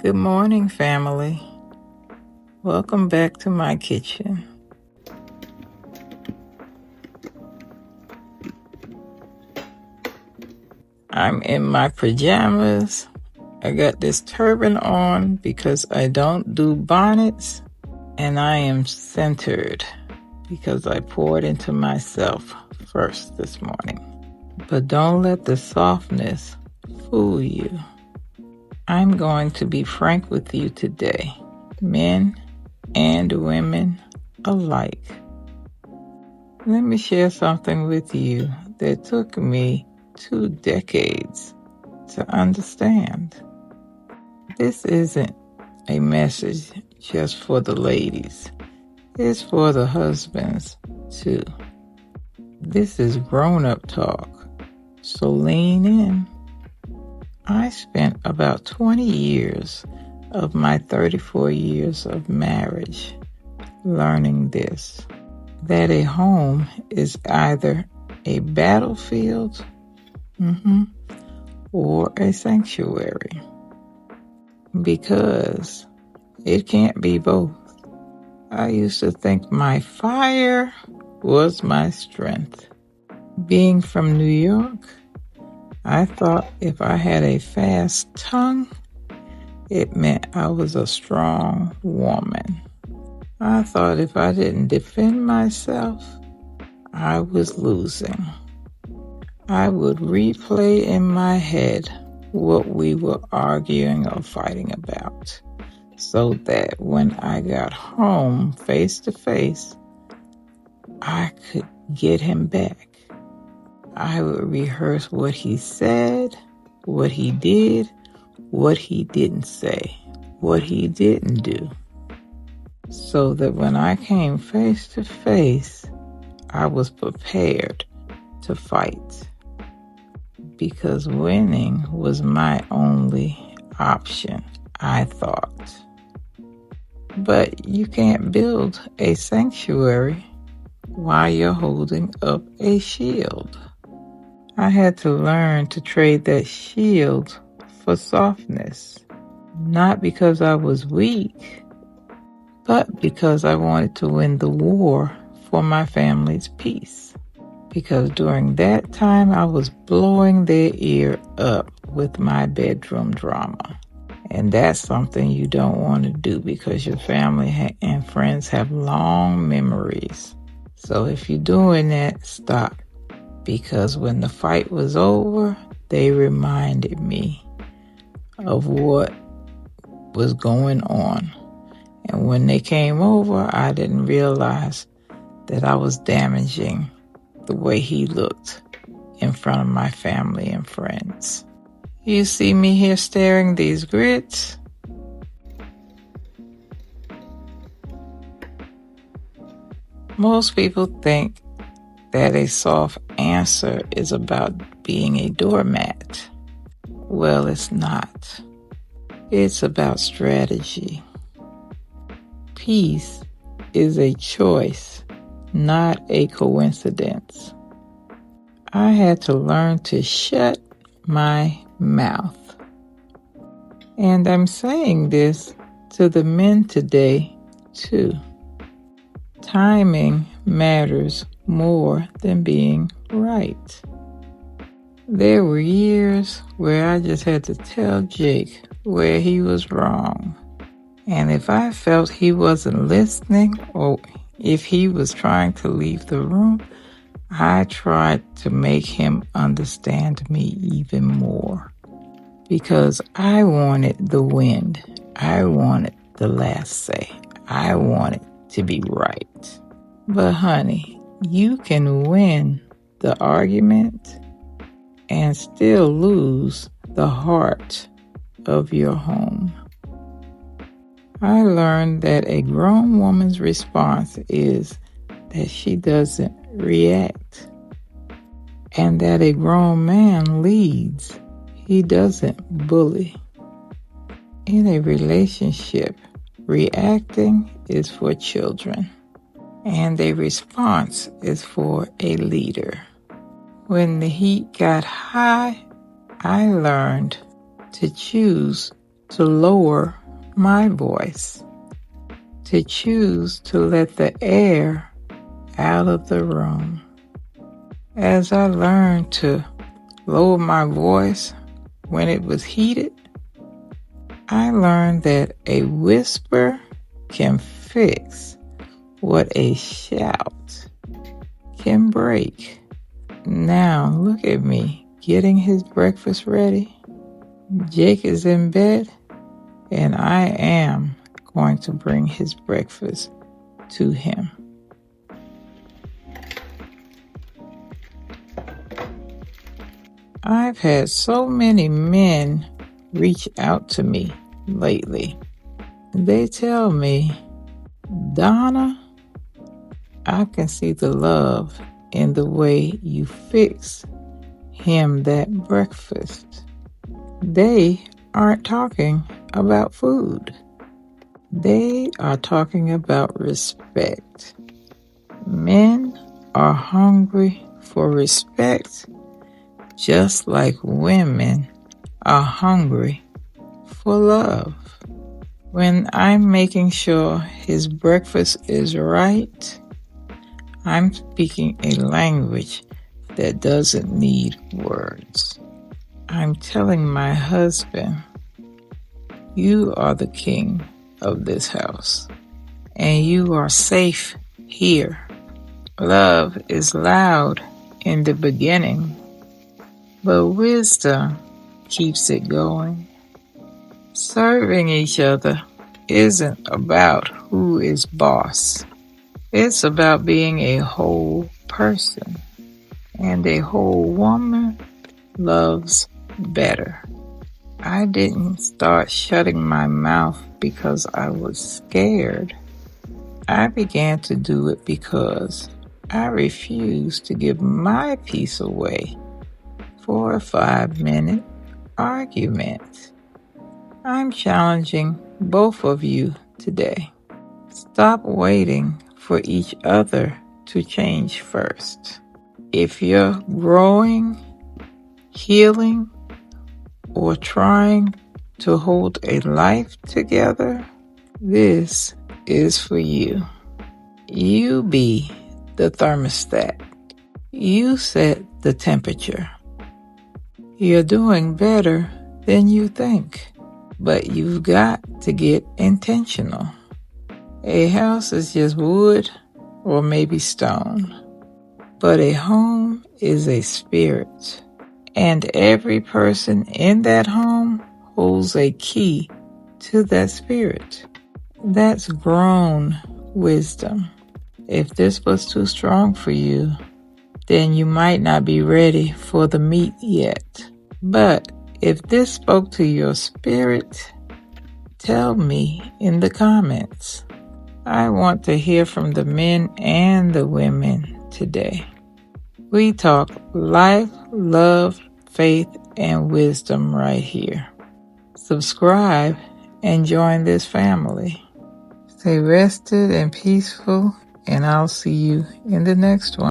Good morning, family. Welcome back to my kitchen. I'm in my pajamas. I got this turban on because I don't do bonnets, and I am centered because I poured into myself first this morning. But don't let the softness fool you. I'm going to be frank with you today, men and women alike. Let me share something with you that took me 2 decades to understand. This isn't a message just for the ladies. It's for the husbands, too. This is grown-up talk, so lean in. I spent about 20 years of my 34 years of marriage learning this, that a home is either a battlefield or a sanctuary, because it can't be both. I used to think my fire was my strength. Being from New York, I thought if I had a fast tongue, it meant I was a strong woman. I thought if I didn't defend myself, I was losing. I would replay in my head what we were arguing or fighting about, so that when I got home face to face, I could get him back. I would rehearse what he said, what he did, what he didn't say, what he didn't do, so that when I came face to face, I was prepared to fight, because winning was my only option, I thought. But you can't build a sanctuary while you're holding up a shield. I had to learn to trade that shield for softness, not because I was weak, but because I wanted to win the war for my family's peace. Because during that time, I was blowing their ear up with my bedroom drama. And that's something you don't want to do, because your family and friends have long memories. So if you're doing that, stop. Because when the fight was over, they reminded me of what was going on. And when they came over, I didn't realize that I was damaging the way he looked in front of my family and friends. You see me here staring these grits? Most people think that a soft answer is about being a doormat. Well, it's not. It's about strategy. Peace is a choice, not a coincidence. I had to learn to shut my mouth. And I'm saying this to the men today, too. Timing matters more than being right. There were years where I just had to tell Jake where he was wrong. And if I felt he wasn't listening, or if he was trying to leave the room, I tried to make him understand me even more. Because I wanted the win. I wanted the last say. I wanted to be right. But honey, you can win the argument and still lose the heart of your home. I learned that a grown woman's response is that she doesn't react, and that a grown man leads. He doesn't bully. In a relationship, reacting is for children, and a response is for a leader. When the heat got high, I learned to choose to lower my voice, to choose to let the air out of the room. As I learned to lower my voice when it was heated, I learned that a whisper can fix what a shout can break. Now look at me getting his breakfast ready. Jake is in bed, and I am going to bring his breakfast to him. I've had so many men reach out to me lately. They tell me, Donna, I can see the love in the way you fix him that breakfast. They aren't talking about food. They are talking about respect. Men are hungry for respect, just like women are hungry for love. When I'm making sure his breakfast is right, I'm speaking a language that doesn't need words. I'm telling my husband, you are the king of this house, and you are safe here. Love is loud in the beginning, but wisdom keeps it going. Serving each other isn't about who is boss. It's about being a whole person, and a whole woman loves better. I didn't start shutting my mouth because I was scared. I began to do it because I refused to give my peace away for a 5-minute argument. I'm challenging both of you today. Stop waiting for each other to change first. If you're growing, healing, or trying to hold a life together, this is for you. You be the thermostat. You set the temperature. You're doing better than you think, but you've got to get intentional. A house is just wood or maybe stone, but a home is a spirit, and every person in that home holds a key to that spirit. That's grown wisdom. If this was too strong for you, then you might not be ready for the meat yet. But if this spoke to your spirit, tell me in the comments. I want to hear from the men and the women today. We talk life, love, faith, and wisdom right here. Subscribe and join this family. Stay rested and peaceful, and I'll see you in the next one.